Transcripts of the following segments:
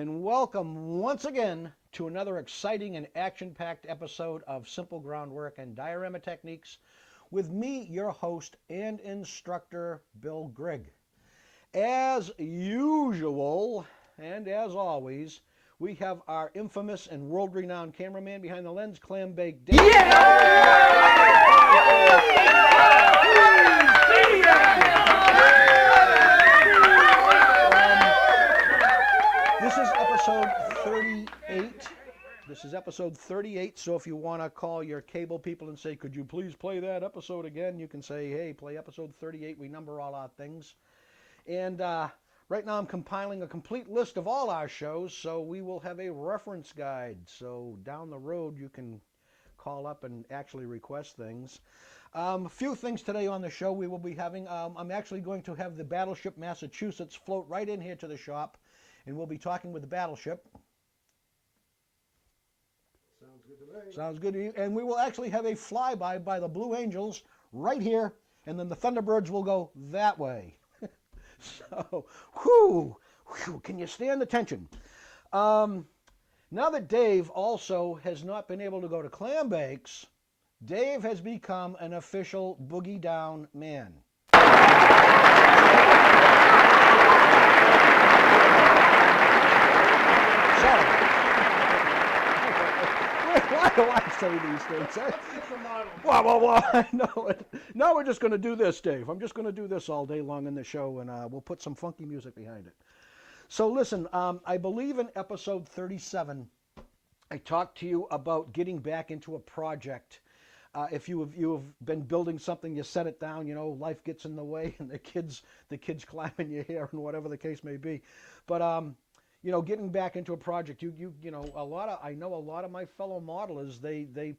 and welcome once again to another exciting and action-packed episode of Simple Groundwork and Diorama Techniques with me, your host and instructor, Bill Grigg. As usual, and as always, we have our infamous and world-renowned cameraman behind the lens, Clam Bake Dave. This is episode 38. This is episode 38, so if you want to call your cable people and say, could you please play that episode again, you can say, hey, play episode 38. We number all our things. And right now I'm compiling a complete list of all our shows, so we will have a reference guide. So down the road you can call up and actually request things. A few things today on the show we will be having. I'm actually going to have the Battleship Massachusetts float right in here to the shop, and we'll be talking with the battleship. Sounds good to me. Sounds good to you. And we will actually have a flyby by the Blue Angels right here, and then the Thunderbirds will go that way. So, whew, can you stand the tension? Now that Dave also has not been able to go to clam bakes, Dave has become an official boogie down man. Why do I say these things? Well, I know it. Now we're just going to do this, Dave. I'm just going to do this all day long in the show, and we'll put some funky music behind it. So listen, I believe in episode 37, I talked to you about getting back into a project. If you have been building something, you set it down, you know, life gets in the way, and the kids climb in your hair, and whatever the case may be. But you know, getting back into a project, you know, I know a lot of my fellow modelers, they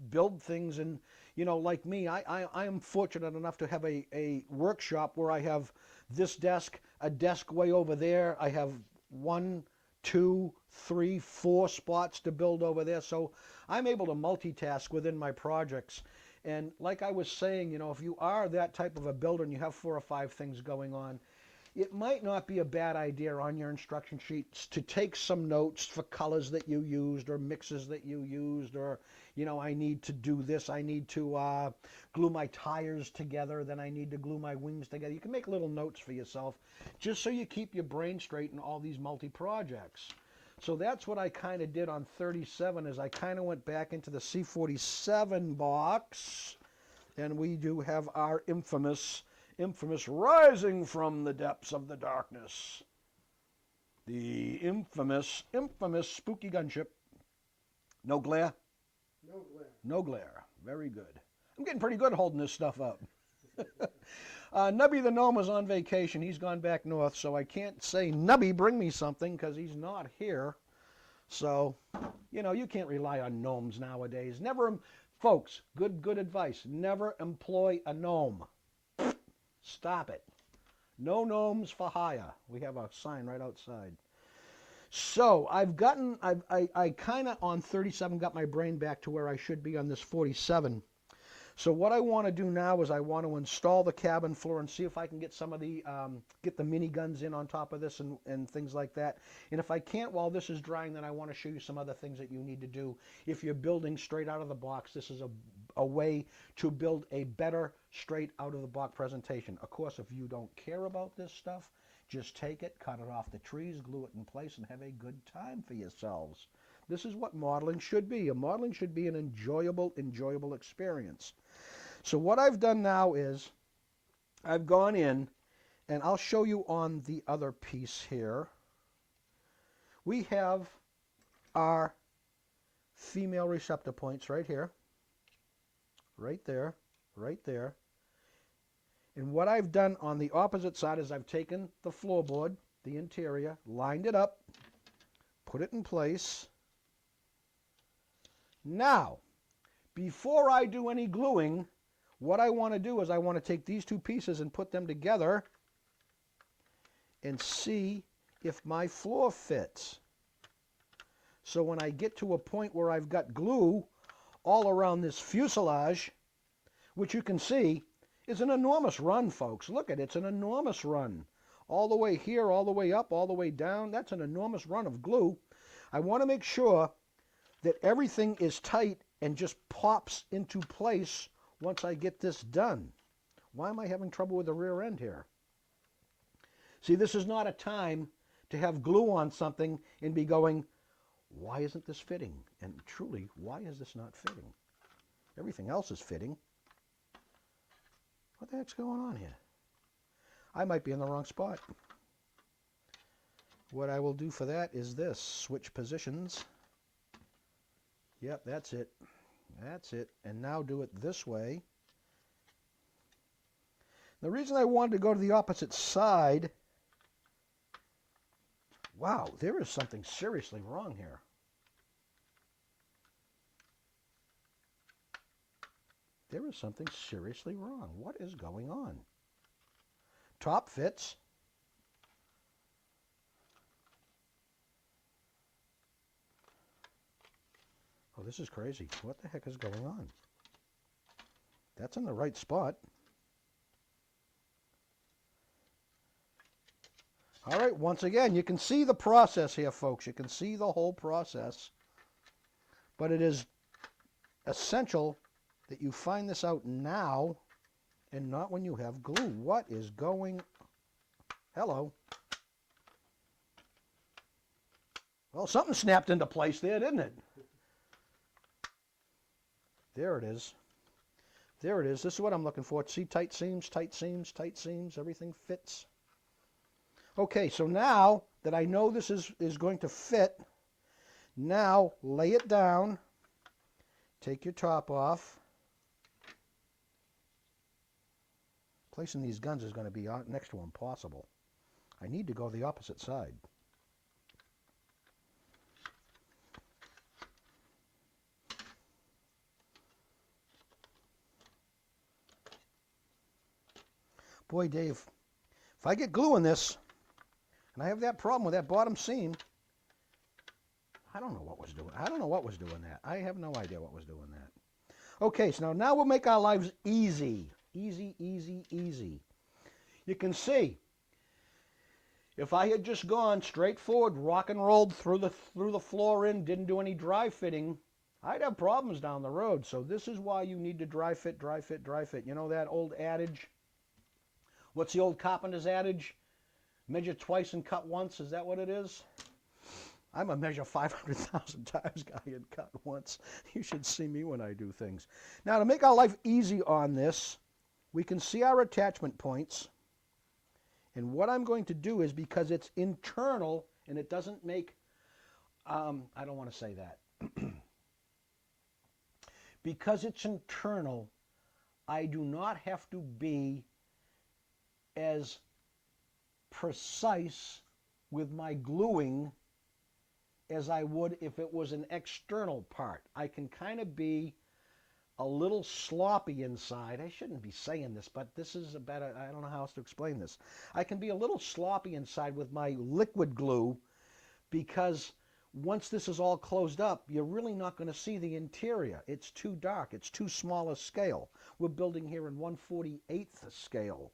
build things, and you know, like me, I am fortunate enough to have a workshop where I have this desk, a desk way over there. I have 1, 2, 3, 4 spots to build over there, so I'm able to multitask within my projects. And like I was saying, you know, if you are that type of a builder and you have 4 or 5 things going on, it might not be a bad idea on your instruction sheets to take some notes for colors that you used or mixes that you used, or, you know, I need to do this, I need to glue my tires together, then I need to glue my wings together. You can make little notes for yourself just so you keep your brain straight in all these multi-projects. So that's what I kind of did on 37, is I kind of went back into the C47 box, and we do have our infamous rising from the depths of the darkness, the infamous spooky gunship. No glare? No glare. No glare. Very good. I'm getting pretty good holding this stuff up. Nubby the gnome is on vacation. He's gone back north, so I can't say, Nubby, bring me something, because he's not here. So, you know, you can't rely on gnomes nowadays. Folks, good advice. Never employ a gnome. Stop it. No gnomes for hire. We have a sign right outside. So I kind of on 37 got my brain back to where I should be on this 47. So what I want to do now is I want to install the cabin floor and see if I can get some of the get the mini guns in on top of this and things like that. And if I can't while this is drying, then I want to show you some other things that you need to do. If you're building straight out of the box, this is a way to build a better straight out of the box presentation. Of course, if you don't care about this stuff, just take it, cut it off the trees, glue it in place, and have a good time for yourselves. This is what modeling should be. Modeling should be an enjoyable experience. So what I've done now is I've gone in, and I'll show you on the other piece here. We have our female receptor points right here, right there, right there. And what I've done on the opposite side is I've taken the floorboard, the interior, lined it up, put it in place. Now, before I do any gluing, what I want to do is I want to take these 2 pieces and put them together and see if my floor fits. So when I get to a point where I've got glue all around this fuselage, which you can see is an enormous run, folks. Look at it, it's an enormous run all the way here, all the way up, all the way down. That's an enormous run of glue. I want to make sure that everything is tight and just pops into place once I get this done. Why am I having trouble with the rear end here? See, this is not a time to have glue on something and be going, why isn't this fitting? And truly, why is this not fitting? Everything else is fitting. What the heck's going on here? I might be in the wrong spot. What I will do for that is this, switch positions. Yep, that's it. That's it. And now do it this way. The reason I wanted to go to the opposite side, wow, there is something seriously wrong here. There is something seriously wrong. What is going on? Top fits. Oh, this is crazy. What the heck is going on? That's in the right spot. All right, once again, you can see the process here, folks. You can see the whole process. But it is essential that you find this out now and not when you have glue. What is going... Hello. Well, something snapped into place there, didn't it? There it is. There it is. This is what I'm looking for. See, tight seams, tight seams, tight seams. Everything fits. Okay, so now that I know this is going to fit, now lay it down. Take your top off. Placing these guns is going to be next to impossible. I need to go the opposite side. Boy, Dave, if I get glue in this, and I have that problem with that bottom seam, I don't know what was doing. I don't know what was doing that. I have no idea what was doing that. Okay, so now we'll make our lives easy. Easy, easy, easy. You can see, if I had just gone straight forward, rock and rolled through the floor in, didn't do any dry fitting, I'd have problems down the road. So this is why you need to dry fit, dry fit, dry fit. You know that old adage? What's the old carpenter's adage? Measure twice and cut once. Is that what it is? I'm a measure 500,000 times guy and cut once. You should see me when I do things. Now, to make our life easy on this, we can see our attachment points. And what I'm going to do is, because it's internal and it doesn't make, I don't want to say that. Because it's internal, I do not have to be as precise with my gluing as I would if it was an external part. I can kind of be a little sloppy inside. I shouldn't be saying this, but this is I don't know how else to explain this. I can be a little sloppy inside with my liquid glue because once this is all closed up, you're really not going to see the interior. It's too dark. It's too small a scale. We're building here in 1/48th scale.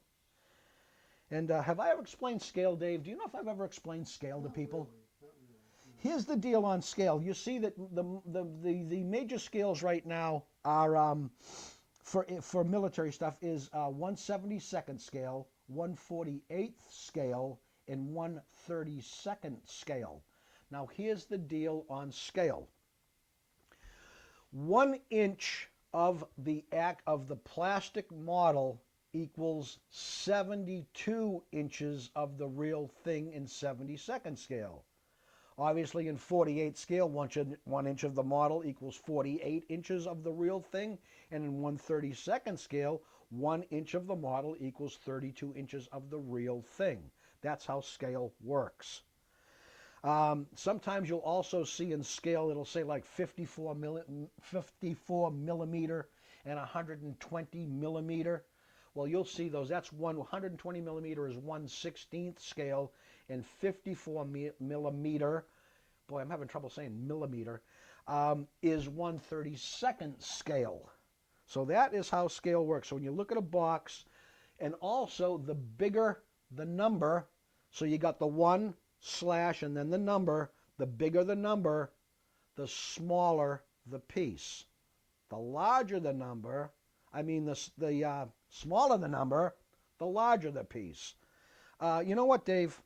And have I ever explained scale, Dave? Do you know if I've ever explained scale to people? Here's the deal on scale. You see that the major scales right now are for military stuff is 1/72nd scale, 1/48th scale, and 1/32nd scale. Now here's the deal on scale. 1 inch of the plastic model equals 72 inches of the real thing in 72nd scale. Obviously, in 48 scale, 1 inch of the model equals 48 inches of the real thing. And in 1/32nd scale, 1 inch of the model equals 32 inches of the real thing. That's how scale works. Sometimes you'll also see in scale, it'll say like 54 millimeter and 120 millimeter. Well, you'll see those. That's 120 millimeter is 1/16th scale, and 54 millimeter, boy, I'm having trouble saying millimeter, is 1/32nd scale. So that is how scale works. So when you look at a box, and also the bigger the number, So you got the 1 slash and then the number. The bigger the number, the smaller the piece. The larger the number, the smaller the number, the larger the piece. You know what, Dave?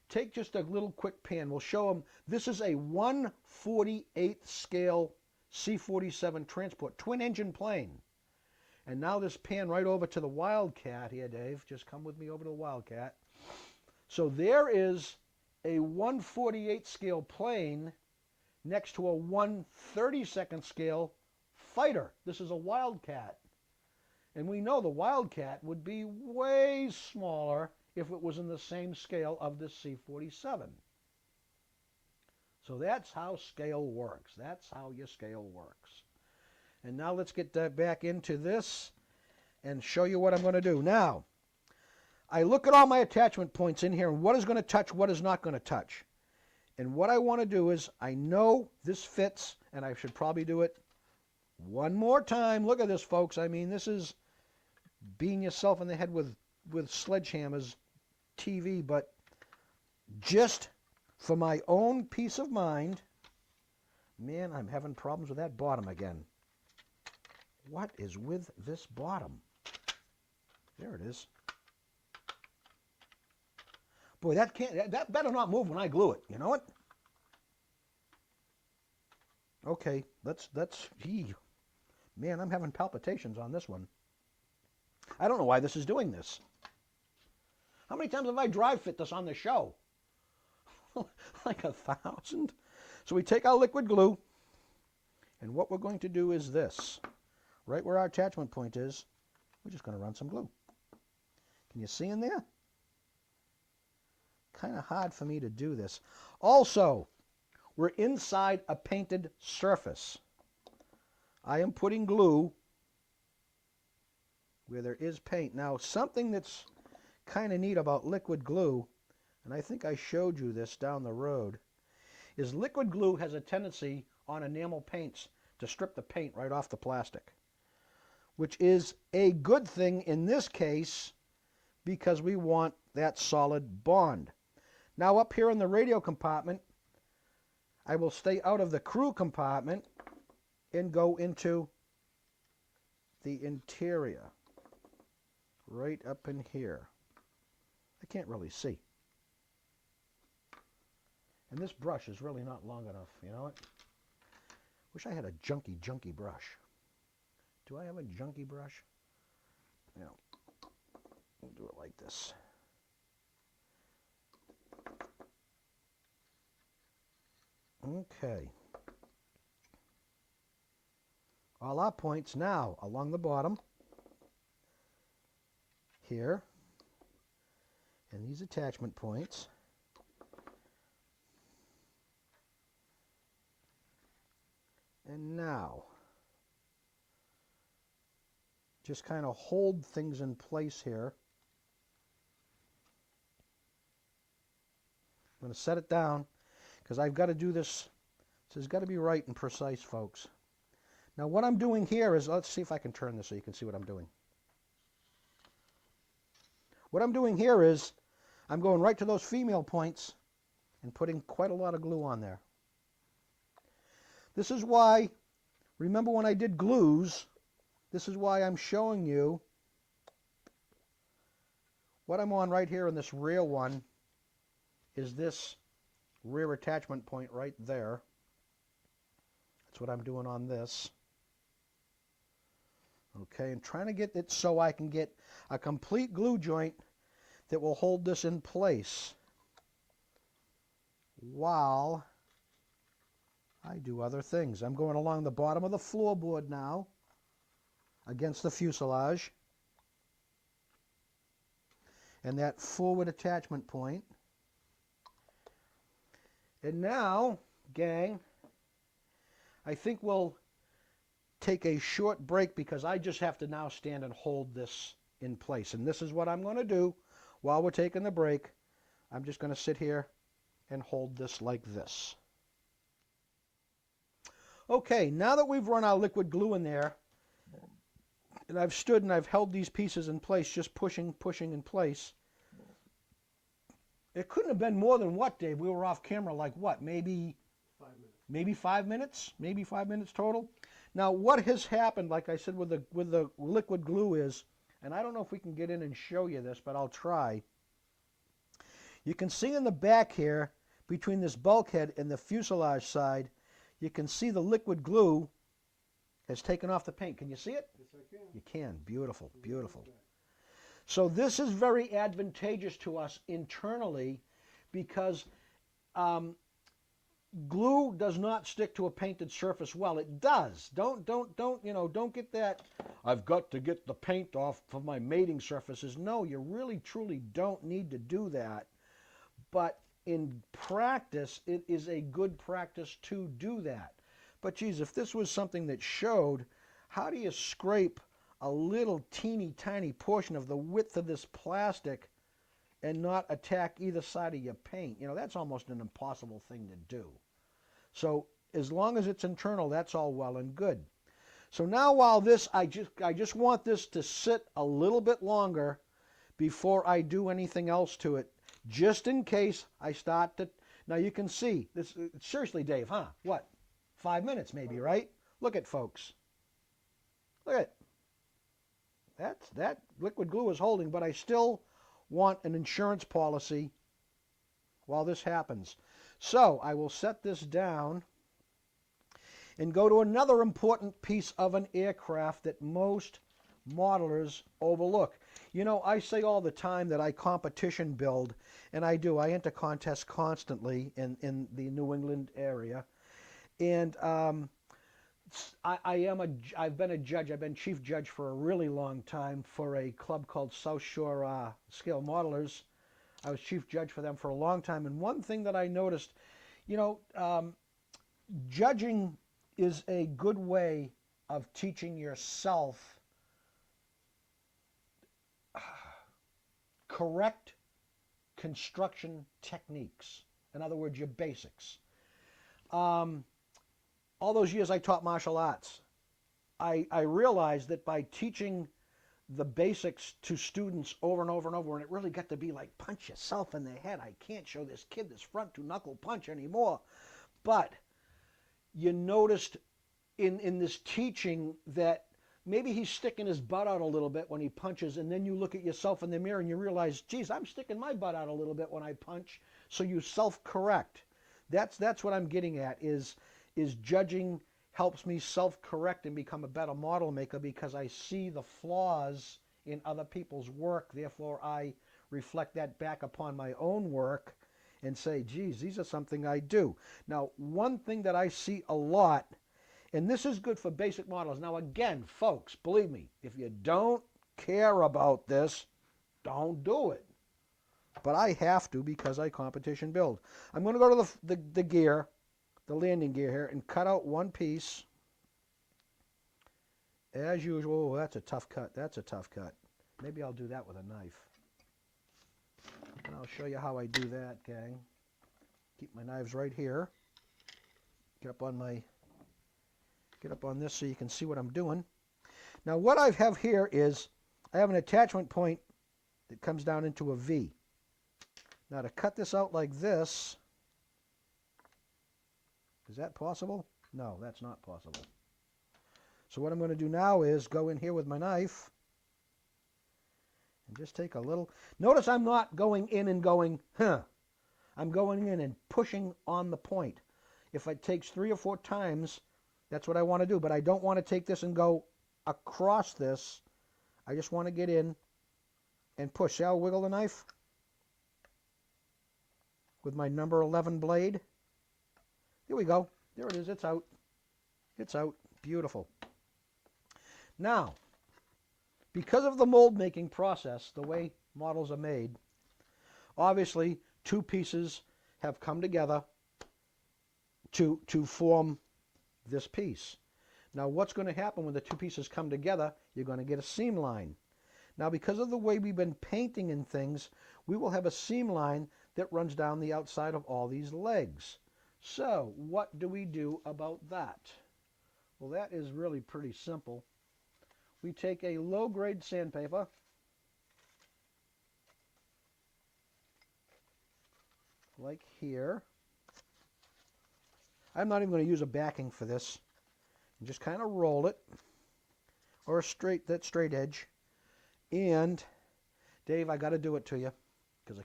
Take just a little quick pan. We'll show them. This is a 1/48 scale C-47 transport, twin engine plane. And now this pan right over to the Wildcat here, Dave. Just come with me over to the Wildcat. So there is a 1/48 scale plane next to a 1/32 scale fighter. This is a Wildcat. And we know the Wildcat would be way smaller if it was in the same scale of the C-47. So that's how scale works. That's how your scale works. And now let's get back into this and show you what I'm going to do. Now, I look at all my attachment points in here and what is going to touch, what is not going to touch. And what I want to do is, I know this fits, and I should probably do it one more time. Look at this, folks. I mean, this is beating yourself in the head with sledgehammers TV, but just for my own peace of mind, man, I'm having problems with that bottom again. What is with this bottom? There it is. Boy, that better not move when I glue it. You know what? Okay, man, I'm having palpitations on this one. I don't know why this is doing this. How many times have I drive fit this on the show? Like 1,000. So we take our liquid glue, and what we're going to do is this. Right where our attachment point is, we're just going to run some glue. Can you see in there? Kind of hard for me to do this. Also, we're inside a painted surface. I am putting glue where there is paint. Now, something that's kind of neat about liquid glue, and I think I showed you this down the road, is liquid glue has a tendency on enamel paints to strip the paint right off the plastic, which is a good thing in this case because we want that solid bond. Now up here in the radio compartment, I will stay out of the crew compartment and go into the interior, right up in here. I can't really see. And this brush is really not long enough, you know what? Wish I had a junky brush. Do I have a junky brush? You know, we'll do it like this. Okay. All our points now along the bottom here, and these attachment points. And now, just kind of hold things in place here. I'm going to set it down because I've got to do this. This has got to be right and precise, folks. Now what I'm doing here is, let's see if I can turn this so you can see what I'm doing. What I'm doing here is, I'm going right to those female points and putting quite a lot of glue on there. This is why, remember when I did glues, this is why I'm showing you what I'm on right here in this rear one is this rear attachment point right there. That's what I'm doing on this. Okay, and trying to get it so I can get a complete glue joint that will hold this in place while I do other things. I'm going along the bottom of the floorboard now against the fuselage and that forward attachment point. And now, gang, I think we'll take a short break because I just have to now stand and hold this in place. And this is what I'm going to do while we're taking the break. I'm just going to sit here and hold this like this. Okay, now that we've run our liquid glue in there, and I've stood and I've held these pieces in place, just pushing in place, It couldn't have been more than what, Dave? We were off camera like what? Maybe 5 minutes. maybe 5 minutes? Maybe 5 minutes total? Now what has happened, like I said with the liquid glue is, and I don't know if we can get in and show you this, but I'll try. You can see in the back here, between this bulkhead and the fuselage side, you can see the liquid glue has taken off the paint. Can you see it? Yes, I can. You can. Beautiful, beautiful. So this is very advantageous to us internally because glue does not stick to a painted surface well. It does. Don't get that. I've got to get the paint off of my mating surfaces. No, you really truly don't need to do that. But in practice, it is a good practice to do that. But geez, if this was something that showed, how do you scrape a little teeny tiny portion of the width of this plastic and not attack either side of your paint? That's almost an impossible thing to do. So as long as it's internal, that's all well and good. So now while this, I just want this to sit a little bit longer before I do anything else to it, just in case I start to. Now you can see this. Seriously, Dave, huh? What? 5 minutes maybe, right? Look at folks. Look at it. That liquid glue is holding, but I still want an insurance policy while this happens. So I will set this down and go to another important piece of an aircraft that most modelers overlook. I say all the time that I competition build, and I do. I enter contests constantly in the New England area. And I've been a judge. I've been chief judge for a really long time for a club called South Shore Scale Modelers. I was chief judge for them for a long time. And one thing that I noticed, judging is a good way of teaching yourself correct construction techniques. In other words, your basics. All those years I taught martial arts, I realized that by teaching the basics to students over and over and over, and it really got to be like punch yourself in the head. I can't show this kid this front two knuckle punch anymore. But you noticed in this teaching that maybe he's sticking his butt out a little bit when he punches, and then you look at yourself in the mirror and you realize, geez, I'm sticking my butt out a little bit when I punch. So you self-correct. That's what I'm getting at, is judging helps me self-correct and become a better model maker because I see the flaws in other people's work. Therefore, I reflect that back upon my own work and say, geez, these are something I do. Now, one thing that I see a lot, and this is good for basic models. Now, again, folks, believe me, if you don't care about this, don't do it. But I have to because I competition build. I'm going to go to the gear, the landing gear here, and cut out one piece. As usual. Oh, that's a tough cut. That's a tough cut. Maybe I'll do that with a knife. And I'll show you how I do that, gang. Keep my knives right here. Get up on this so you can see what I'm doing. Now what I have here is I have an attachment point that comes down into a V. Now to cut this out like this, is that possible? No, that's not possible. So what I'm going to do now is go in here with my knife and just take a little. Notice I'm not going in and going, I'm going in and pushing on the point. If it takes 3 or 4 times, that's what I want to do. But I don't want to take this and go across this. I just want to get in and push. See how I wiggle the knife? With my number 11 blade. Here we go. There it is. It's out. It's out. Beautiful. Now, because of the mold making process, the way models are made, obviously 2 pieces have come together to form this piece. Now what's going to happen when the 2 pieces come together? You're going to get a seam line. Now because of the way we've been painting and things, we will have a seam line that runs down the outside of all these legs. So what do we do about that? Well, that is really pretty simple. We take a low-grade sandpaper, like here. I'm not even going to use a backing for this. And just kind of roll it, or that straight edge. And Dave, I got to do it to you because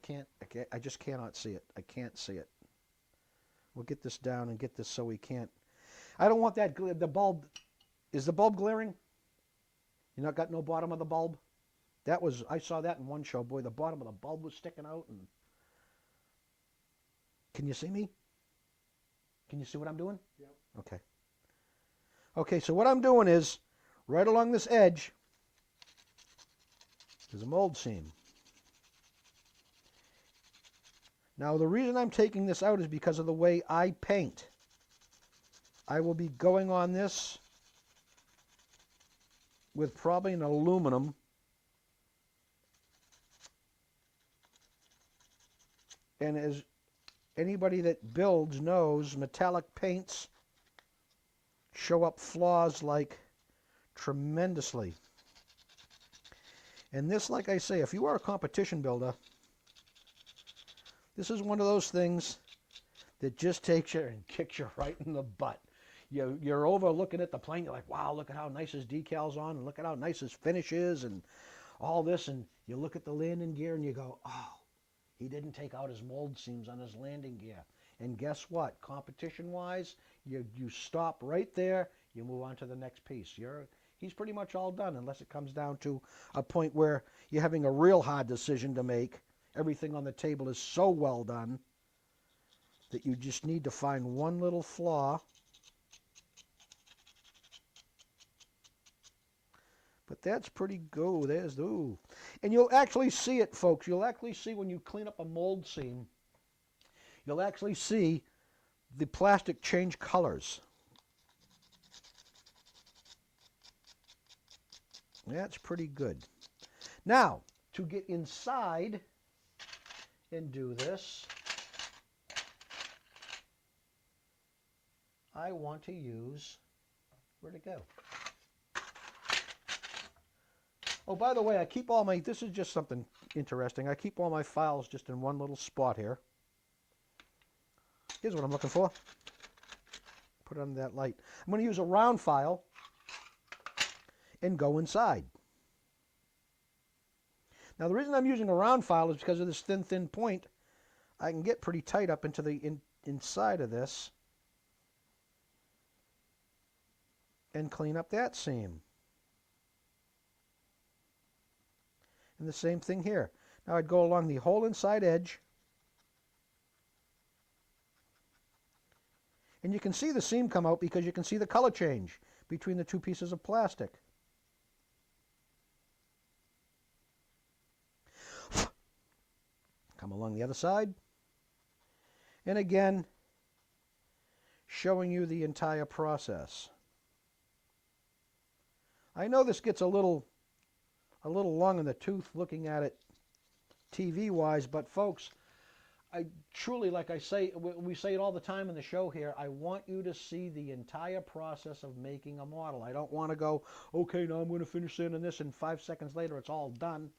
I just cannot see it. I can't see it. We'll get this down and get this so we can't. I don't want that. The bulb, is the bulb glaring? You not got no bottom of the bulb? I saw that in one show. Boy, the bottom of the bulb was sticking out. And can you see me? Can you see what I'm doing? Yep. Okay. Okay, so what I'm doing is, right along this edge, there's a mold seam. Now, the reason I'm taking this out is because of the way I paint. I will be going on this with probably an aluminum. And as anybody that builds knows, metallic paints show up flaws like tremendously. And this, like I say, if you are a competition builder, this is one of those things that just takes you and kicks you right in the butt. You're over looking at the plane, you're like, wow, look at how nice his decal's on, and look at how nice his finish is, and all this, and you look at the landing gear and you go, oh, he didn't take out his mold seams on his landing gear. And guess what? Competition-wise, you stop right there, you move on to the next piece. He's pretty much all done, unless it comes down to a point where you're having a real hard decision to make. Everything on the table is so well done that you just need to find one little flaw. But that's pretty good. Ooh. And you'll actually see it, folks. You'll actually see when you clean up a mold seam, you'll actually see the plastic change colors. That's pretty good. Now, to get inside and do this, I want to use, where'd it go? Oh, by the way, I keep all my, this is just something interesting. I keep all my files just in one little spot here. Here's what I'm looking for. Put it under that light. I'm going to use a round file and go inside. Now, the reason I'm using a round file is because of this thin point. I can get pretty tight up into the inside of this and clean up that seam. And the same thing here. Now I'd go along the whole inside edge. And you can see the seam come out because you can see the color change between the two pieces of plastic. Come along the other side. And again, showing you the entire process. I know this gets a little long in the tooth looking at it TV-wise, but folks, I truly, like I say, we say it all the time in the show here, I want you to see the entire process of making a model. I don't want to go, okay, now I'm going to finish sanding this, and 5 seconds later it's all done.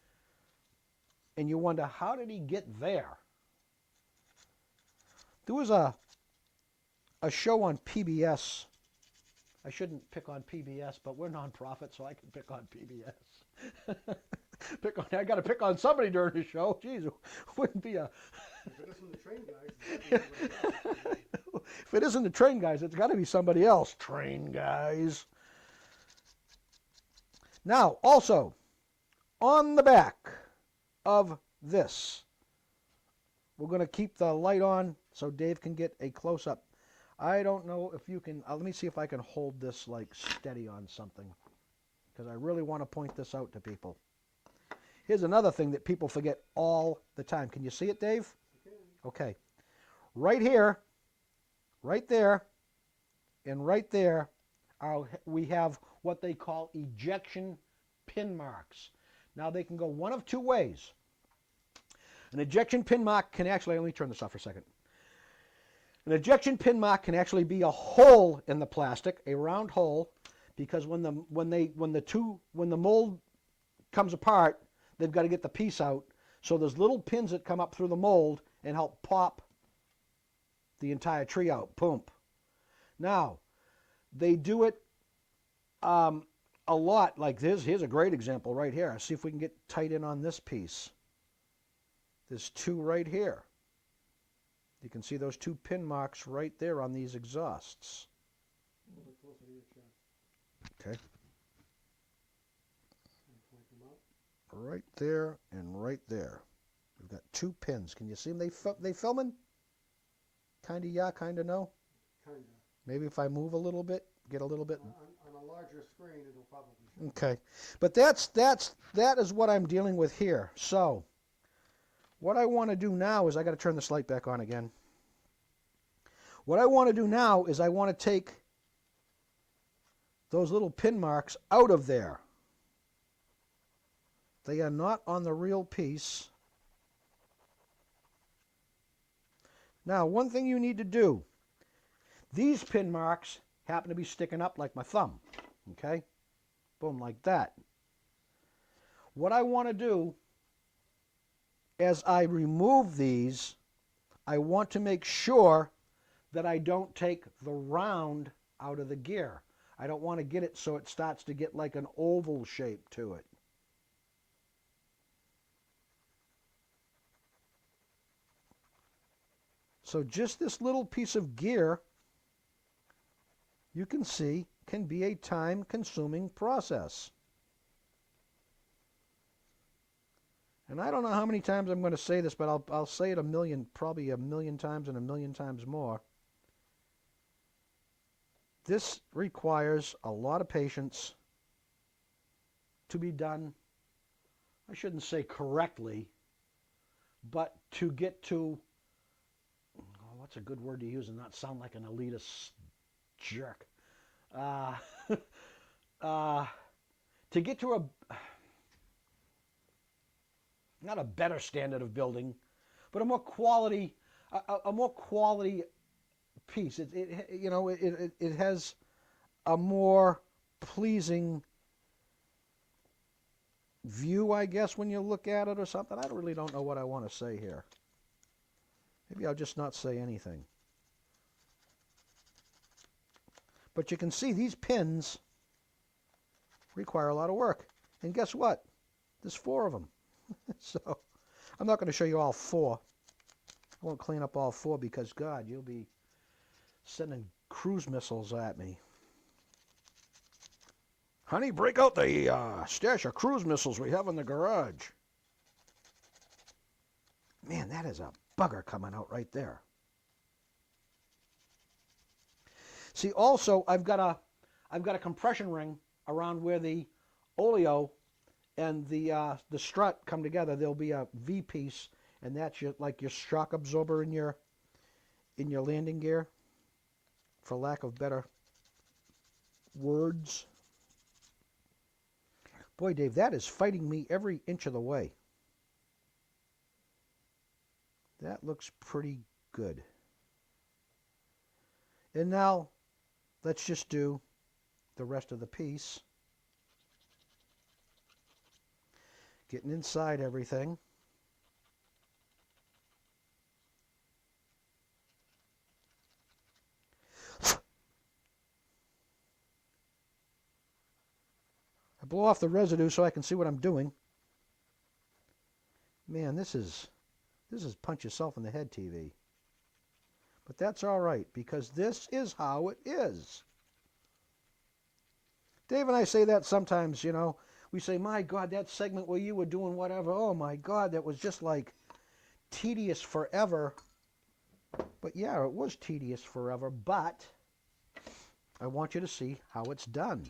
And you wonder, how did he get there? There was a show on PBS. I shouldn't pick on PBS, but we're nonprofit, so I can pick on PBS. I got to pick on somebody during the show. Jeez, it wouldn't be a. If it isn't the train guys, if it isn't the train guys, it's got to be somebody else. Train guys. Now, also, on the back of this, we're going to keep the light on so Dave can get a close-up. I don't know if you can, let me see if I can hold this like steady on something, because I really want to point this out to people. Here's another thing that people forget all the time. Can you see it, Dave? Okay. Right here, right there, and right there, we have what they call ejection pin marks. Now, they can go one of two ways. An ejection pin mark can actually, let me turn this off for a second. An ejection pin mark can actually be a hole in the plastic, a round hole, because when the mold comes apart, they've got to get the piece out. So there's little pins that come up through the mold and help pop the entire tree out. Boom. Now, they do it a lot. Like this. Here's a great example right here. See if we can get tight in on this piece. There's two right here. You can see those two pin marks right there on these exhausts. A little bit closer to your chest. Okay. And point them up. Right there and right there. We've got two pins. Can you see them? They filming? Kind of yeah, kind of no. Kinda. Maybe if I move a little bit, get a little bit. On a larger screen, it'll probably show. Okay, but that is what I'm dealing with here. So, what I want to do now is I got to turn this light back on again. What I want to do now is I want to take those little pin marks out of there. They are not on the real piece. Now, one thing you need to do, these pin marks happen to be sticking up like my thumb. Okay? Boom, like that. What I want to do, as I remove these, I want to make sure that I don't take the round out of the gear. I don't want to get it so it starts to get like an oval shape to it. So just this little piece of gear, you can see, can be a time-consuming process. And I don't know how many times I'm going to say this, but I'll say it probably a million times and a million times more. This requires a lot of patience to be done, I shouldn't say correctly, but to get to, what's a good word to use and not sound like an elitist jerk? To get to not a better standard of building, but a more quality piece. It has a more pleasing view, I guess, when you look at it or something. I really don't know what I want to say here. Maybe I'll just not say anything. But you can see these pins require a lot of work. And guess what? There's 4 of them. So I'm not going to show you all 4. I won't clean up all 4 because, God, you'll be sending cruise missiles at me. Honey, break out the stash of cruise missiles we have in the garage. Man, that is a bugger coming out right there. See, also, I've got a compression ring around where the oleo and the strut come together. There'll be a V piece, and that's like your shock absorber in your landing gear, for lack of better words. Boy, Dave, that is fighting me every inch of the way. That looks pretty good. And now, let's just do the rest of the piece. Getting inside everything. I blow off the residue so I can see what I'm doing. Man, this is punch yourself in the head TV. But that's all right, because this is how it is. Dave and I say that sometimes, you know. We say, my God, that segment where you were doing whatever, oh my God, that was just like tedious forever. But yeah, it was tedious forever, but I want you to see how it's done.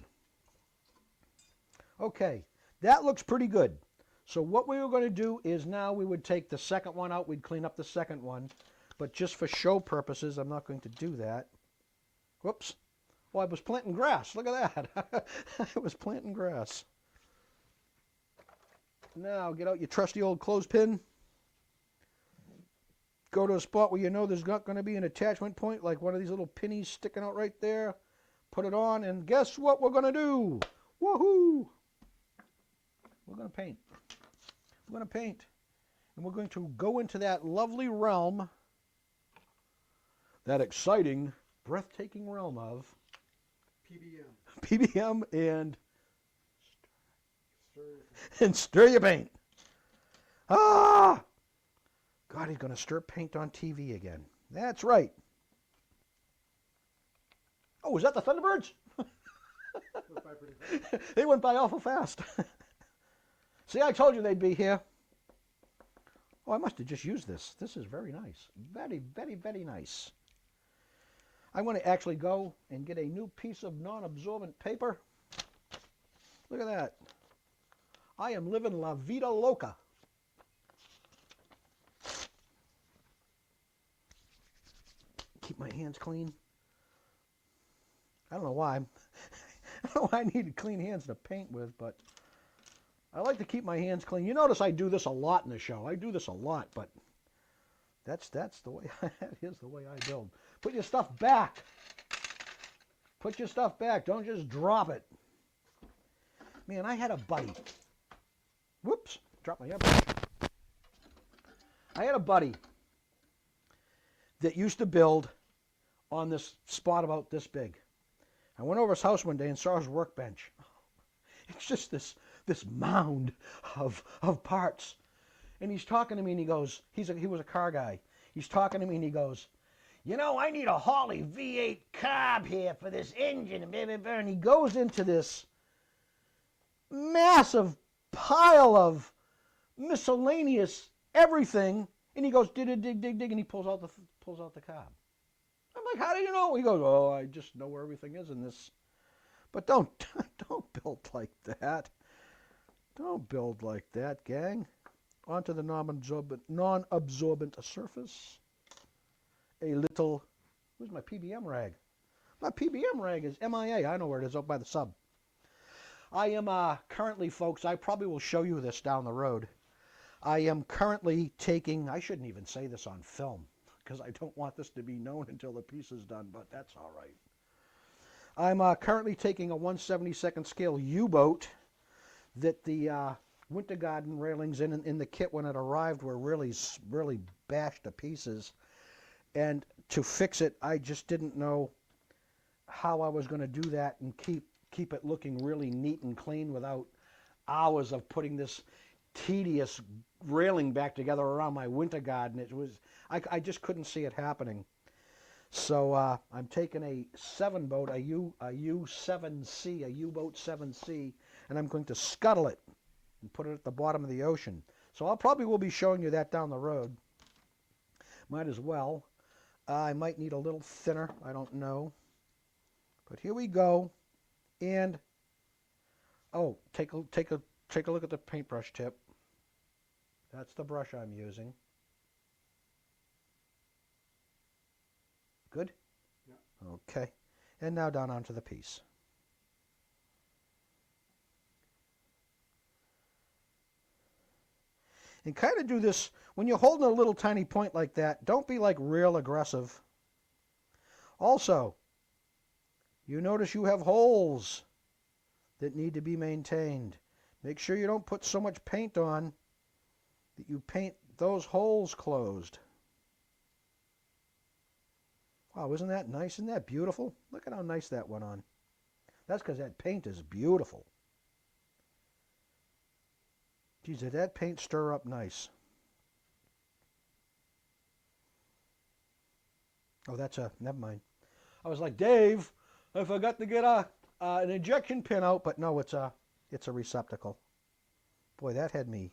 Okay, that looks pretty good. So what we were going to do is now we would take the second one out, we'd clean up the second one, but just for show purposes, I'm not going to do that. Whoops. Well, I was planting grass. Look at that. I was planting grass. Now, get out your trusty old clothespin. Go to a spot where you know there's not going to be an attachment point, like one of these little pinnies sticking out right there. Put it on, and guess what we're going to do? Woohoo! We're going to paint. We're going to paint. And we're going to go into that lovely realm that exciting, breathtaking realm of PBM. PBM Stir. and stir your paint. Ah! God, he's going to stir paint on TV again. That's right. Oh, was that the Thunderbirds? Went by pretty fast. They went by awful fast. See, I told you they'd be here. Oh, I must have just used this. This is very nice. Very, very, very nice. I'm going to actually go and get a new piece of non-absorbent paper. Look at that. I am living La Vida Loca. Keep my hands clean. I don't know why. I don't know why I needed clean hands to paint with, but I like to keep my hands clean. You notice I do this a lot in the show. I do this a lot, but that's the way. That is the way I build. Put your stuff back. Put your stuff back. Don't just drop it. Man, I had a buddy. Whoops, dropped my airbrush. I had a buddy that used to build on this spot about this big. I went over his house one day and saw his workbench. It's just this mound of parts. And he's talking to me and he goes, he was a car guy. He's talking to me and he goes, you know, I need a Holley V8 carb here for this engine. And he goes into this massive pile of miscellaneous everything. And he goes, dig, and he pulls out the carb. I'm like, how do you know? He goes, oh, I just know where everything is in this. But don't build like that. Don't build like that, gang. Onto the non-absorbent surface. A little, where's my PBM rag? My PBM rag is MIA. I know where it is, up by the sub. I am currently, folks, I probably will show you this down the road. I am currently taking, I shouldn't even say this on film, because I don't want this to be known until the piece is done, but that's all right. I'm currently taking a 1/72nd scale U-boat that the Winter Garden railings in the kit when it arrived were really bashed to pieces. And to fix it, I just didn't know how I was going to do that and keep it looking really neat and clean without hours of putting this tedious railing back together around my Winter Garden. It was I just couldn't see it happening. So I'm taking a 7-boat, a U7C, a U-boat 7C, and I'm going to scuttle it and put it at the bottom of the ocean. So I'll probably will be showing you that down the road. Might as well. I might need a little thinner. I don't know. But here we go. And oh, take a look at the paintbrush tip. That's the brush I'm using. Good? Yeah. Okay. And now down onto the piece. And kind of do this, when you're holding a little tiny point like that, don't be like real aggressive. Also, you notice you have holes that need to be maintained. Make sure you don't put so much paint on that you paint those holes closed. Wow, isn't that nice? Isn't that beautiful? Look at how nice that went on. That's because that paint is beautiful. Geez, did that paint stir up nice? Oh, never mind. I was like, Dave, I forgot to get an injection pin out, but no, it's a receptacle. Boy, that had me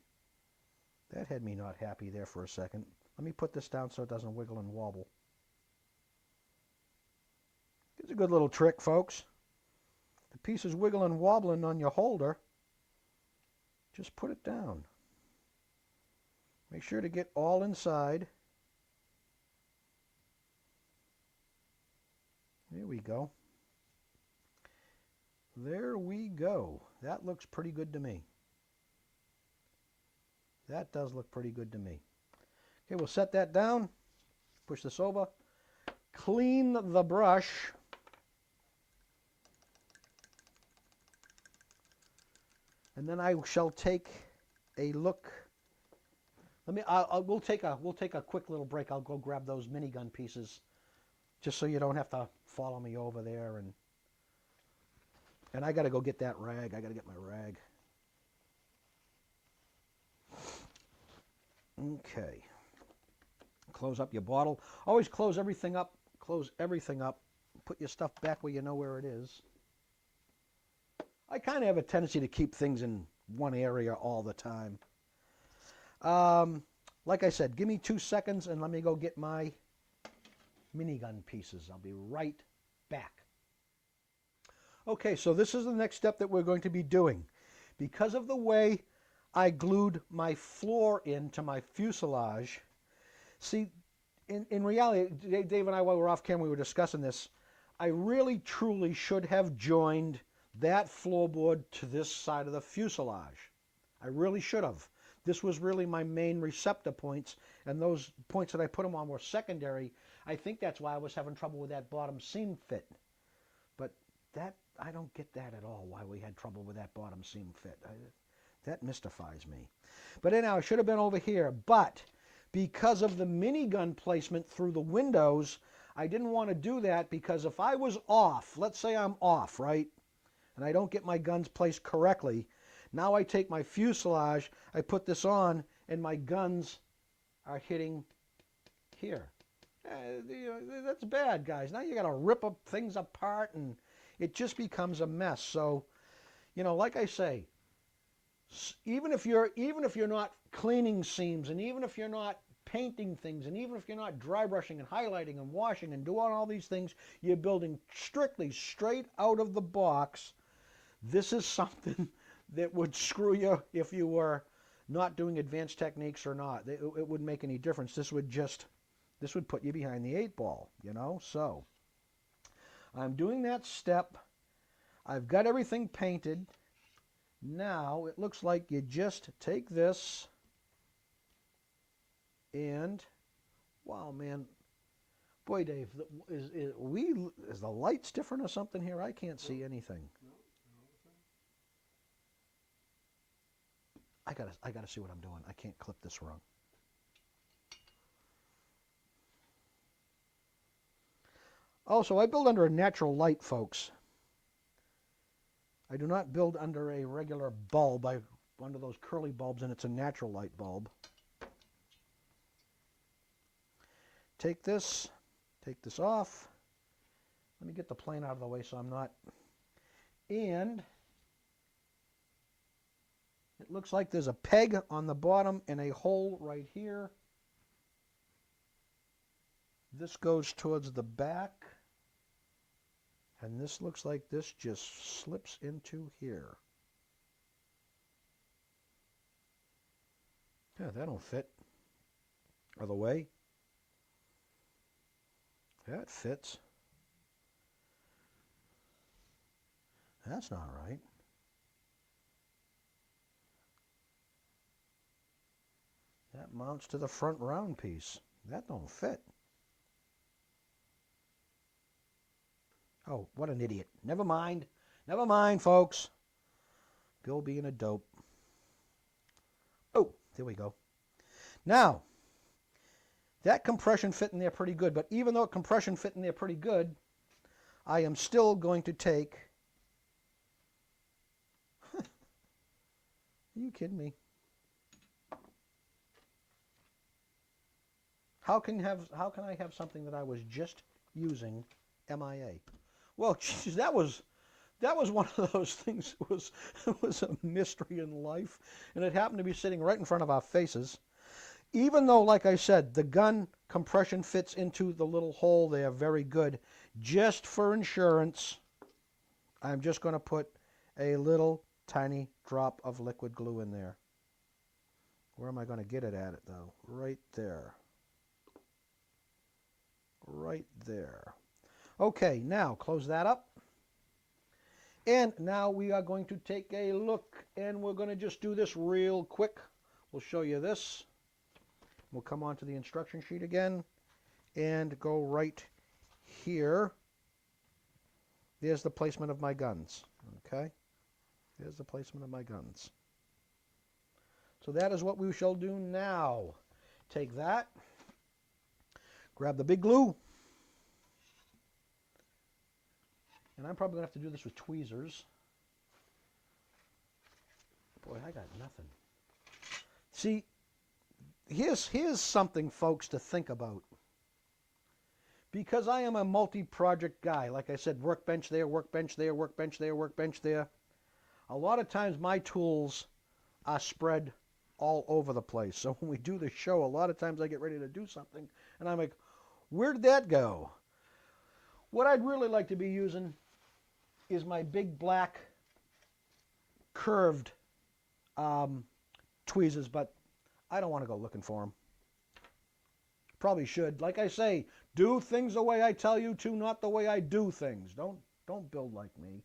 not happy there for a second. Let me put this down so it doesn't wiggle and wobble. It's a good little trick, folks. The piece is wiggling and wobbling on your holder. Just put it down. Make sure to get all inside. There we go. There we go. That looks pretty good to me. That does look pretty good to me. Okay, we'll set that down. Push this over. Clean the brush. And then I shall take a look. We'll take a quick little break. I'll go grab those minigun pieces just so you don't have to follow me over there. And I got to go get that rag. I got to get my rag. Okay. Close up your bottle. Always close everything up. Close everything up. Put your stuff back where you know where it is. I kind of have a tendency to keep things in one area all the time. Like I said, give me 2 seconds and let me go get my minigun pieces. I'll be right back. Okay, so this is the next step that we're going to be doing. Because of the way I glued my floor into my fuselage, see, in reality, Dave and I, while we were off camera, we were discussing this, I really, truly should have joined that floorboard to this side of the fuselage. I really should have. This was really my main receptor points, and those points that I put them on were secondary. I think that's why I was having trouble with that bottom seam fit. But that, I don't get that at all, why we had trouble with that bottom seam fit. That mystifies me. But anyhow, I should have been over here. But because of the minigun placement through the windows, I didn't want to do that, because if I was off, let's say I'm off, right, and I don't get my guns placed correctly, now I take my fuselage, I put this on, and my guns are hitting here. That's bad, guys. Now you got to rip up things apart, and it just becomes a mess. So, like I say, even if you're not cleaning seams, and even if you're not painting things, and even if you're not dry brushing and highlighting and washing and doing all these things, you're building strictly straight out of the box. This is something that would screw you if you were not doing advanced techniques or not. It wouldn't make any difference. This would put you behind the 8 ball, So I'm doing that step. I've got everything painted. Now it looks like you just take this and, wow, man, boy, Dave, is the lights different or something here? I can't see anything. I gotta see what I'm doing. I can't clip this wrong. Also, I build under a natural light, folks. I do not build under a regular bulb. Under those curly bulbs, and it's a natural light bulb. Take this off. Let me get the plane out of the way so I'm not. And it looks like there's a peg on the bottom and a hole right here. This goes towards the back. And this looks like this just slips into here. Yeah, that don't fit. Other way. That fits. That's not right. That mounts to the front round piece. That don't fit. Oh, what an idiot. Never mind. Never mind, folks. Bill being a dope. Oh, there we go. Now, that compression fit in there pretty good, but even though compression fit in there pretty good, I am still going to take... Are you kidding me? How can I have something that I was just using MIA? Well, geez, that was one of those things. It was a mystery in life, and it happened to be sitting right in front of our faces. Even though, like I said, the gun compression fits into the little hole there very good, just for insurance, I'm just going to put a little tiny drop of liquid glue in there. Where am I going to get it at it, though? Right there. Right there. Okay, now close that up. And now we are going to take a look, and we're going to just do this real quick. We'll show you this. We'll come on to the instruction sheet again and go right here. There's the placement of my guns. Okay? There's the placement of my guns. So that is what we shall do now. Take that. Grab the big glue. And I'm probably going to have to do this with tweezers. Boy, I got nothing. See, here's something, folks, to think about. Because I am a multi-project guy, like I said, workbench there, workbench there, workbench there, workbench there. A lot of times my tools are spread all over the place. So when we do the show, a lot of times I get ready to do something, and I'm like, where did that go? What I'd really like to be using is my big black curved tweezers, but I don't want to go looking for them. Probably should. Like I say, do things the way I tell you to, not the way I do things. Don't build like me.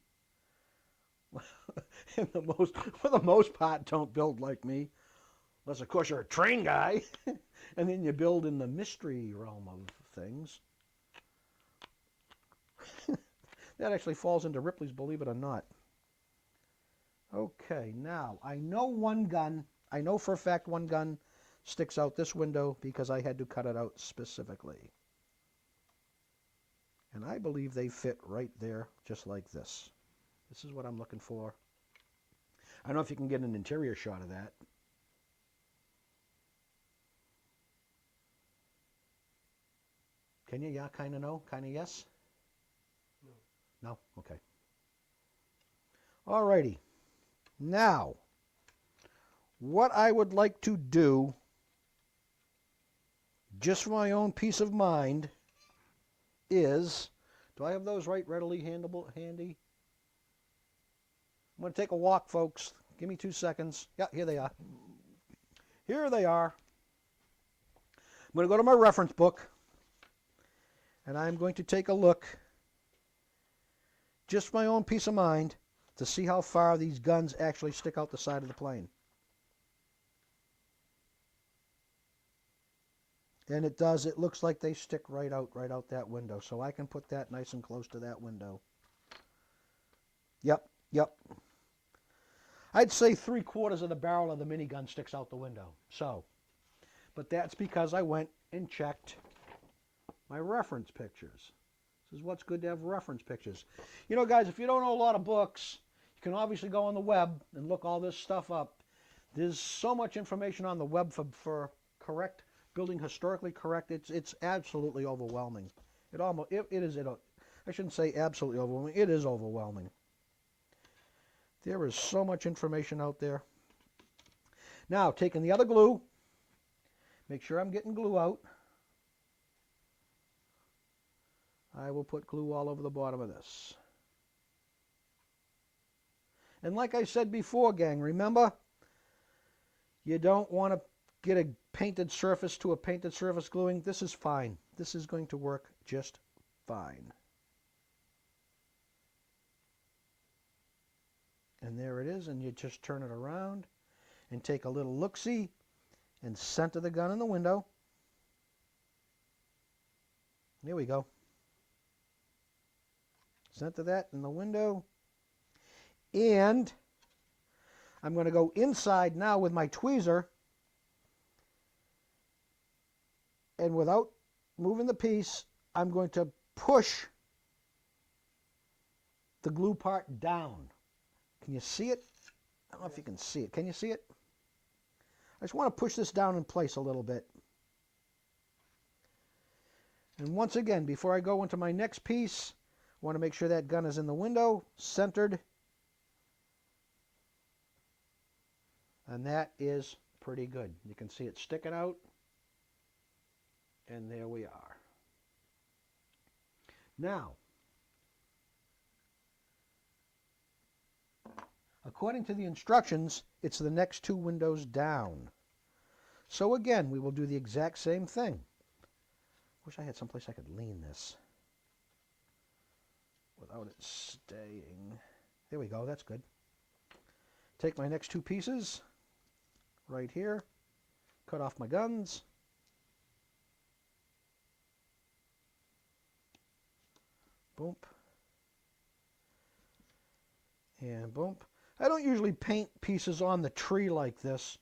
For the most part, don't build like me. Unless, of course, you're a train guy. And then you build in the mystery realm of things. That actually falls into Ripley's Believe It or Not. Okay, now, I know for a fact one gun sticks out this window because I had to cut it out specifically. And I believe they fit right there, just like this. This is what I'm looking for. I don't know if you can get an interior shot of that. Can you? Yeah, kind of no? Kind of yes? No? Okay. Alrighty. Now, what I would like to do, just for my own peace of mind, is, do I have those readily handy? I'm going to take a walk, folks. Give me 2 seconds. Yeah, here they are. Here they are. I'm going to go to my reference book, and I'm going to take a look, just for my own peace of mind, to see how far these guns actually stick out the side of the plane. And it does. It looks like they stick right out that window. So I can put that nice and close to that window. Yep. I'd say 3/4 of the barrel of the minigun sticks out the window. So, but that's because I went and checked my reference pictures. This is what's good to have reference pictures. You know, guys, if you don't know a lot of books, you can obviously go on the web and look all this stuff up. There's so much information on the web for correct building, historically correct. It's absolutely overwhelming. It is. I shouldn't say absolutely overwhelming. It is overwhelming. There is so much information out there. Now, taking the other glue, make sure I'm getting glue out. I will put glue all over the bottom of this. And like I said before, gang, remember, you don't want to get a painted surface to a painted surface gluing. This is fine. This is going to work just fine. And there it is, and you just turn it around and take a little look-see and center the gun in the window. There we go. Center that in the window. And I'm going to go inside now with my tweezer, and without moving the piece, I'm going to push the glue part down. Can you see it? I don't know if you can see it. Can you see it? I just want to push this down in place a little bit. And once again, before I go into my next piece, I want to make sure that gun is in the window, centered. And that is pretty good. You can see it sticking out. And there we are. Now, according to the instructions, it's the next 2 windows down. So again, we will do the exact same thing. Wish I had someplace I could lean this without it staying. There we go, that's good. Take my next 2 pieces right here, cut off my guns. Boom. And boom. I don't usually paint pieces on the tree like this,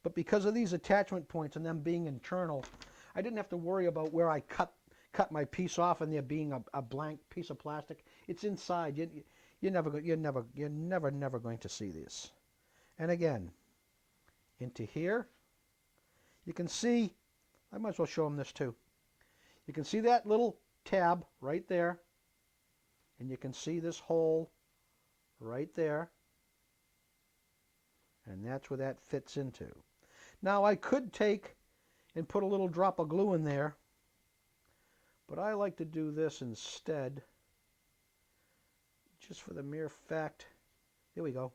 but because of these attachment points and them being internal, I didn't have to worry about where I cut cut my piece off and there being a blank piece of plastic. It's inside. You're never going to see this. And again, into here, you can see, I might as well show them this too. You can see that little tab right there, and you can see this hole right there, and that's where that fits into. Now I could take and put a little drop of glue in there, but I like to do this instead, just for the mere fact. There we go.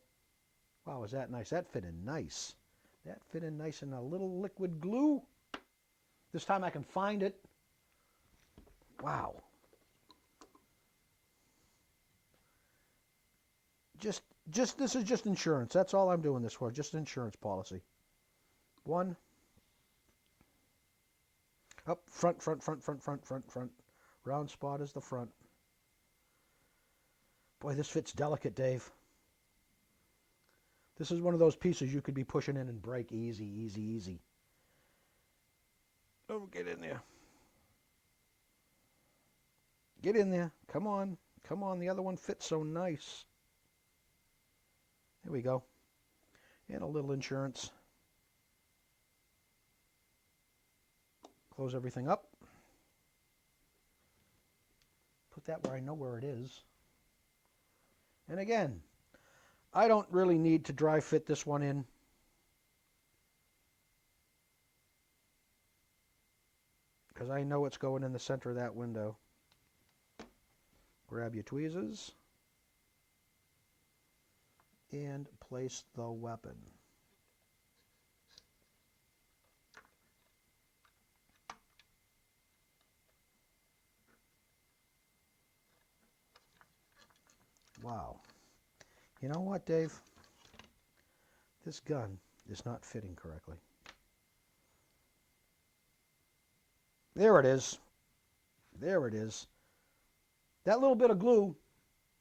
Wow, is that nice? That fit in nice. That fit in nice in a little liquid glue. This time I can find it. Wow. This is just insurance. That's all I'm doing this for. Just insurance policy. One. Up front. Round spot is the front. Boy, this fits delicate, Dave. This is one of those pieces you could be pushing in and break easy. Oh, get in there. Get in there. Come on. The other one fits so nice. There we go. And a little insurance. Close everything up. Put that where I know where it is. And again, I don't really need to dry fit this one in. Because I know it's going in the center of that window. Grab your tweezers and place the weapon. Wow. You know what, Dave? This gun is not fitting correctly. There it is. There it is. That little bit of glue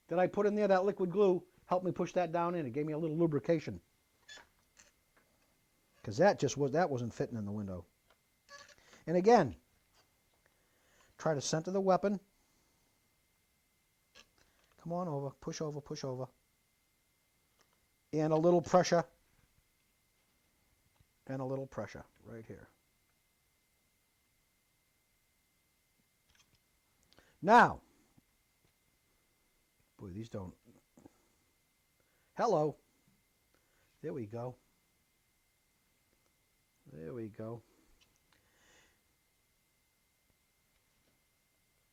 that I put in there, that liquid glue, helped me push that down in. It gave me a little lubrication. Because that wasn't fitting in the window. And again, try to center the weapon. Come on over, push over. And a little pressure. And a little pressure right here. Now, boy, these don't. Hello. There we go. There we go.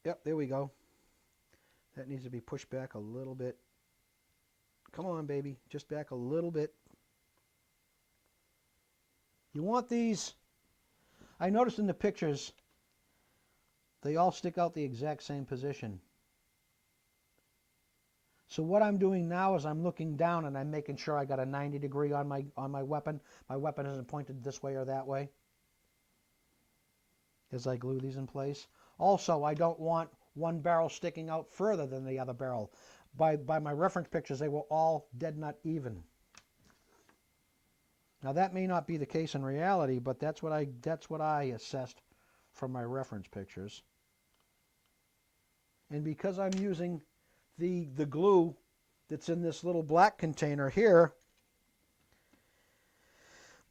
Yep, there we go. That needs to be pushed back a little bit. Come on, baby. Just back a little bit. You want these. I noticed in the pictures, they all stick out the exact same position. So what I'm doing now is I'm looking down and I'm making sure I got a 90 degree on my weapon. My weapon isn't pointed this way or that way as I glue these in place. Also, I don't want one barrel sticking out further than the other barrel. By my reference pictures, they were all dead nut even. Now that may not be the case in reality, but that's what I assessed from my reference pictures. And because I'm using the glue that's in this little black container here,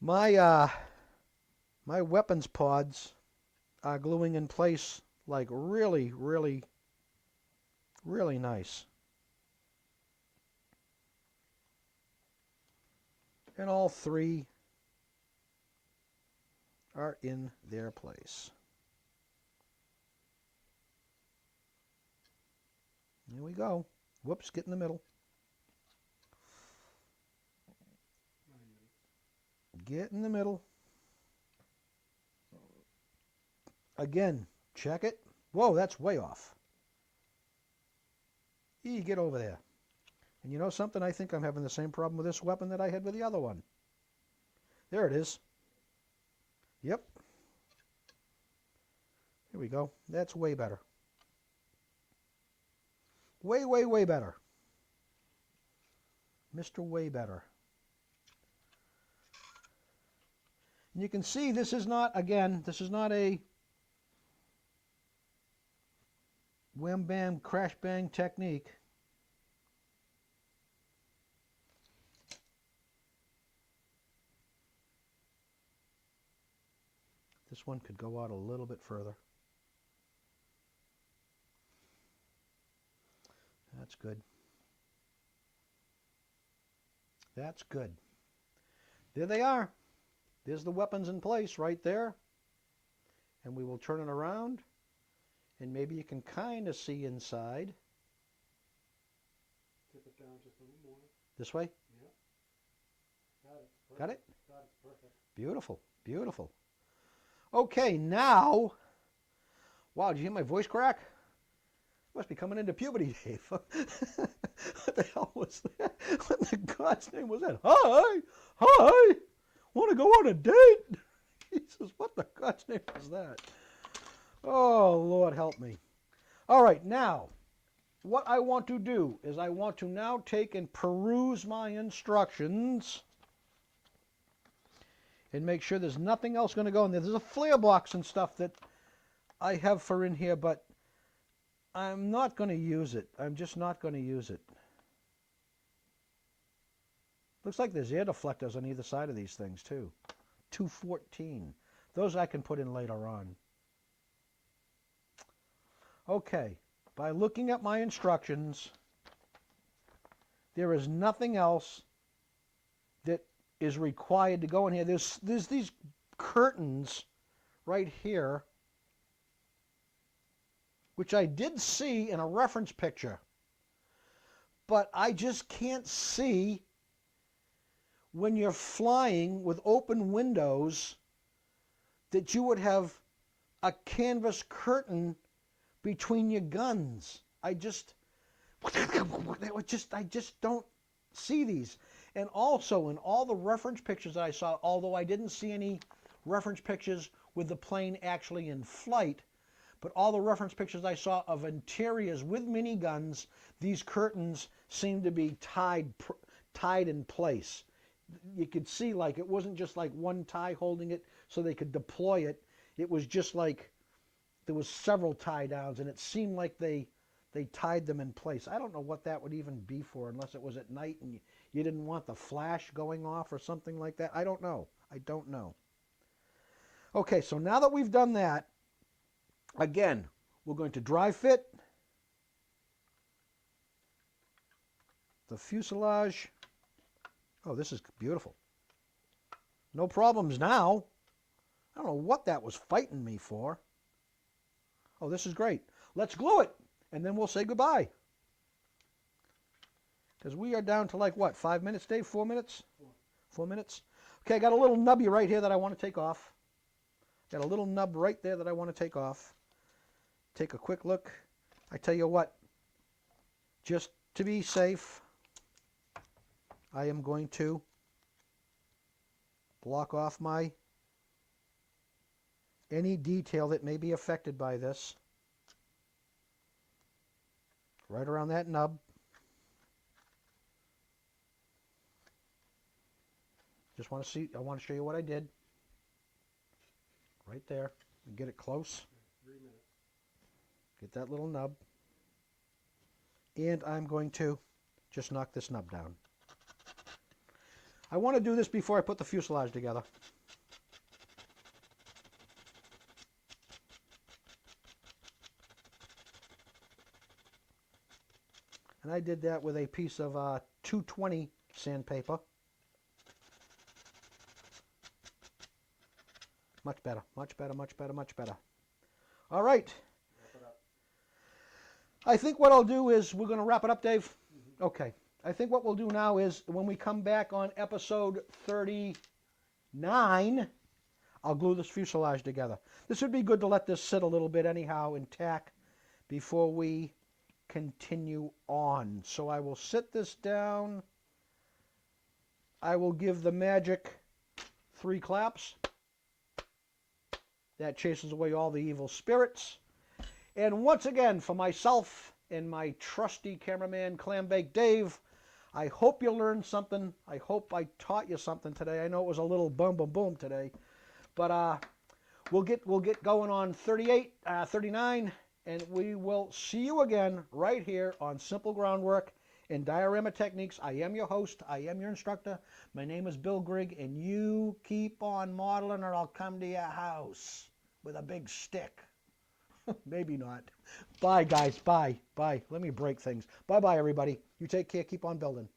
my weapons pods are gluing in place like really nice. And all three are in their place. Here we go. Whoops, get in the middle. Get in the middle. Again, check it. Whoa, that's way off. Get over there. And you know something? I think I'm having the same problem with this weapon that I had with the other one. There it is. Yep. Here we go. That's way better. Way better. Mr. Way Better. And you can see this is not, again, this is not a wham bam crash bang technique. This one could go out a little bit further. That's good. That's good. There they are. There's the weapons in place right there. And we will turn it around. And maybe you can kind of see inside. Tip it down just a little more. This way? Yeah. Got it. Perfect. Got it? Got it. Perfect. Beautiful. Beautiful. Okay, now. Wow, did you hear my voice crack? Must be coming into puberty, Dave. What the hell was that? What in God's name was that? Hi! Hi! Want to go on a date? Jesus, what the God's name was that? Oh, Lord help me. All right, now, what I want to do is I want to now take and peruse my instructions and make sure there's nothing else going to go in there. There's a flare box and stuff that I have for in here, but I'm not going to use it. I'm just not going to use it. Looks like there's air deflectors on either side of these things, too. 214. Those I can put in later on. Okay, by looking at my instructions, there is nothing else that is required to go in here. There's these curtains right here, which I did see in a reference picture, but I just can't see when you're flying with open windows that you would have a canvas curtain between your guns. I just don't see these. And also in all the reference pictures that I saw, although I didn't see any reference pictures with the plane actually in flight, but all the reference pictures I saw of interiors with miniguns, these curtains seemed to be tied in place. You could see like it wasn't just like one tie holding it so they could deploy it. It was just like there was several tie downs, and it seemed like they tied them in place. I don't know what that would even be for, unless it was at night and you didn't want the flash going off or something like that. I don't know. I don't know. Okay, so now that we've done that, again, we're going to dry fit the fuselage. Oh, this is beautiful. No problems now. I don't know what that was fighting me for. Oh, this is great. Let's glue it, and then we'll say goodbye. Because we are down to like what, 5 minutes, Dave? 4 minutes? 4 minutes? Okay, I got a little nubby right here that I want to take off. Got a little nub right there that I want to take off. Take a quick look. I tell you what, just to be safe, I am going to block off any detail that may be affected by this. Right around that nub. Just want to see, I want to show you what I did. Right there. Get it close. 3 minutes. Get that little nub. And I'm going to just knock this nub down. I want to do this before I put the fuselage together. And I did that with a piece of 220 sandpaper. Much better, much better, much better, much better. All right. Wrap it up. I think what I'll do is, we're going to wrap it up, Dave? Mm-hmm. Okay. I think what we'll do now is, when we come back on episode 39, I'll glue this fuselage together. This would be good to let this sit a little bit anyhow and tack before we continue on. So I will sit this down. I will give the magic 3 claps. That chases away all the evil spirits. And once again, for myself and my trusty cameraman, Clambake Dave, I hope you learned something. I hope I taught you something today. I know it was a little boom, boom, boom today. But we'll get going on 38, 39. and we will see you again right here on Simple Groundwork and Diorama Techniques. I am your host. I am your instructor. My name is Bill Grigg, and you keep on modeling or I'll come to your house with a big stick. Maybe not. Bye, guys. Bye. Bye. Let me break things. Bye-bye, everybody. You take care. Keep on building.